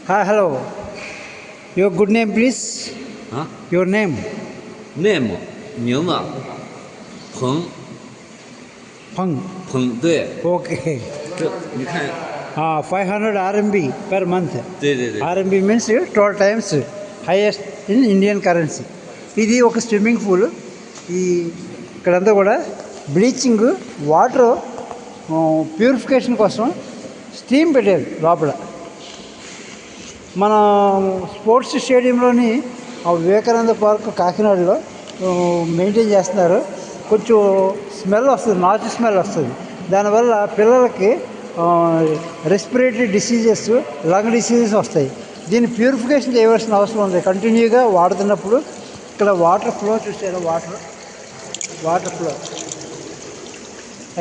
Hi, hello. Your good name, please. 啊 Your name. ，name 名字，彭 Pang. 彭，对， Okay. 这你看， 500 RMB per month. 对对对， RMB means 12 times highest in Indian currency. ఇది ఒక swimming pool. ఈ ఇక్కడంతా కూడా bleaching water purification కోసం steam పెట్టారు లోపల. మన స్పోర్ట్స్ స్టేడియంలోని వివేకానంద పార్క్ కాకినాడలో మెయింటైన్ చేస్తున్నారు. కొంచెం స్మెల్ వస్తుంది, నాచు స్మెల్ వస్తుంది. దానివల్ల పిల్లలకి రెస్పిరేటరీ డిసీజెస్, లంగ్ డిసీజెస్ వస్తాయి. దీన్ని ప్యూరిఫికేషన్ చేయవలసిన అవసరం ఉంది. కంటిన్యూగా వాడుతున్నప్పుడు ఇక్కడ వాటర్ ఫ్లో చూసారు, water flow,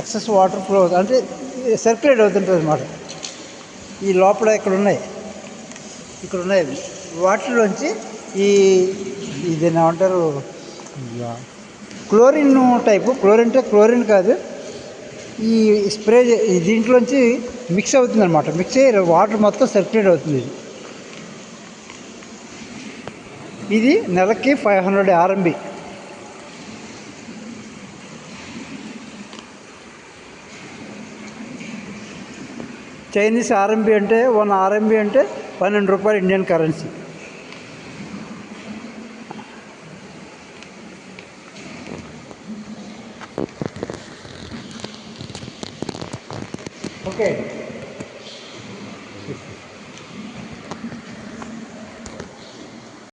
excess water flow అంటే సర్క్యులేట్ అవుతుంటుంది అన్నమాట. ఈ లోపల ఇక్కడ ఉన్నాయి వాటిలోంచి దీన్ని ఏమంటారు, క్లోరిన్ టైపు. క్లోరిన్ కాదు, ఈ స్ప్రే దీంట్లోంచి మిక్స్ అవుతుంది అనమాట. మిక్స్ అయ్యి వాటర్ మొత్తం సర్క్యులేట్ అవుతుంది. ఇది నెలకి 500 RMB. చైనీస్ RMB అంటే 1 RMB అంటే 12 రూపాయలు ఇండియన్ కరెన్సీ. ఓకే.